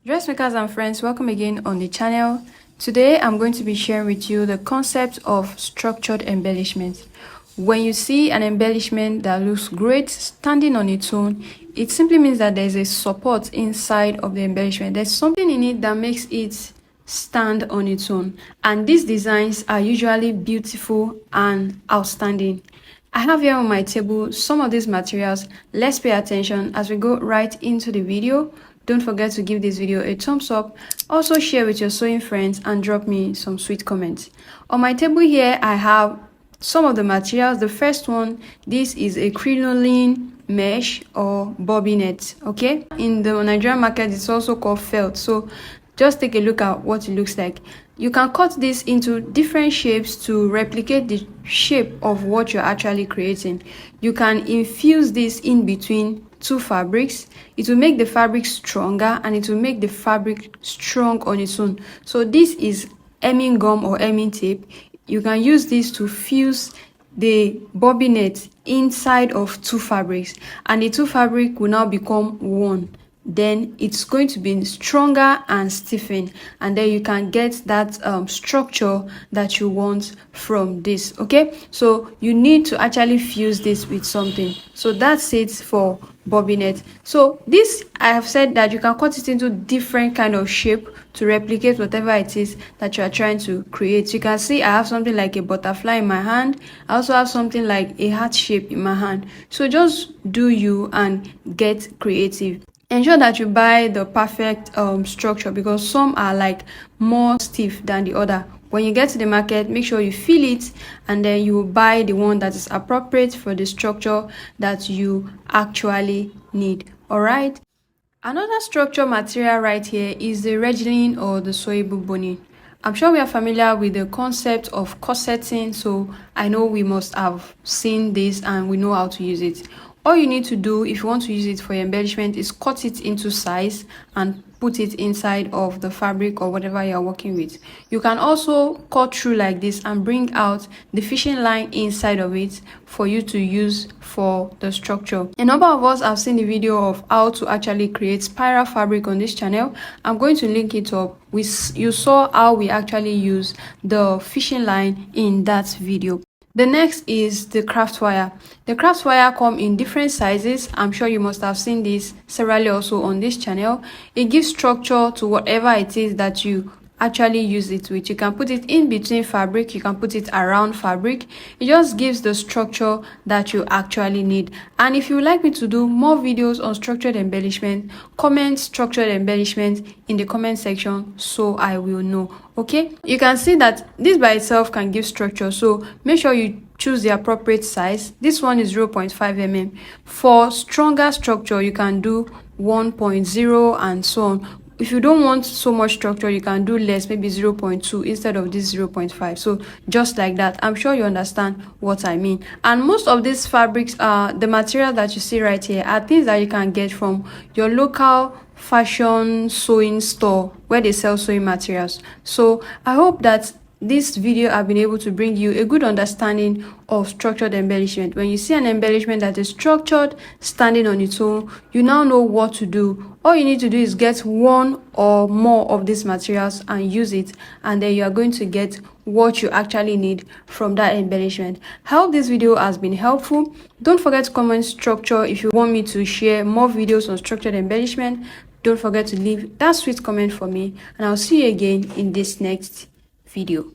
Dressmakers and friends, welcome again on the channel. Today I'm going to be sharing with you the concept of structured embellishment. When you see an embellishment that looks great standing on its own, it simply means that there's a support inside of the embellishment. There's something in it that makes it stand on its own, and these designs are usually beautiful and outstanding. I have here on my table some of these materials. Let's pay attention as we go right into the video. Don't forget to give this video a thumbs up. Also share with your sewing friends and drop me some sweet comments. On my table here, I have some of the materials. The first one, this is a crinoline mesh or bobbinet. Okay, in the Nigerian market, it's also called felt. So just take a look at what it looks like. You can cut this into different shapes to replicate the shape of what you're actually creating. You can infuse this in between two fabrics. It will make the fabric stronger and it will make the fabric strong on its own. So this is hemming gum or hemming tape. You can use this to fuse the bobbinet inside of two fabrics, and the two fabric will now become one. Then it's going to be stronger and stiffened, and then you can get that structure that you want from this. Okay, so you need to actually fuse this with something. So that's it for bobbinet. So this, I have said that you can cut it into different kind of shape to replicate whatever it is that you are trying to create. You can see I have something like a butterfly in my hand. I also have something like a heart shape in my hand. So just do you and get creative. Ensure that you buy the perfect structure, because some are like more stiff than the other. When you get to the market, make sure you feel it, and then you buy the one that is appropriate for the structure that you actually need. All right. Another structure material right here is the regling or the sewable boning. I'm sure we are familiar with the concept of corseting, so I know we must have seen this and we know how to use it. All you need to do if you want to use it for your embellishment is cut it into size and put it inside of the fabric or whatever you're working with. You can also cut through like this and bring out the fishing line inside of it for you to use for the structure. A number of us have seen the video of how to actually create spiral fabric on this channel. I'm going to link it up. You saw how we actually use the fishing line in that video. The next is the craft wire. The craft wire come in different sizes. I'm sure you must have seen this severally also on this channel. It gives structure to whatever it is that you actually use it with. You can put it in between fabric, you can put it around fabric. It just gives the structure that you actually need. And if you would like me to do more videos on structured embellishment, comment structured embellishment in the comment section so I will know. Okay, you can see that this by itself can give structure, so make sure you choose the appropriate size. This one is 0.5 mm. For stronger structure, you can do 1.0 and so on. If you don't want so much structure, you can do less, maybe 0.2 instead of this 0.5. So just like that. I'm sure you understand what I mean. And most of these fabrics, the material that you see right here, are things that you can get from your local fashion sewing store where they sell sewing materials. So I hope that this video I've been able to bring you a good understanding of structured embellishment. When you see an embellishment that is structured, standing on its own, you now know what to do. All you need to do is get one or more of these materials and use it, and then you are going to get what you actually need from that embellishment. I hope this video has been helpful. Don't forget to comment structure if you want me to share more videos on structured embellishment. Don't forget to leave that sweet comment for me, and I'll see you again in this next video.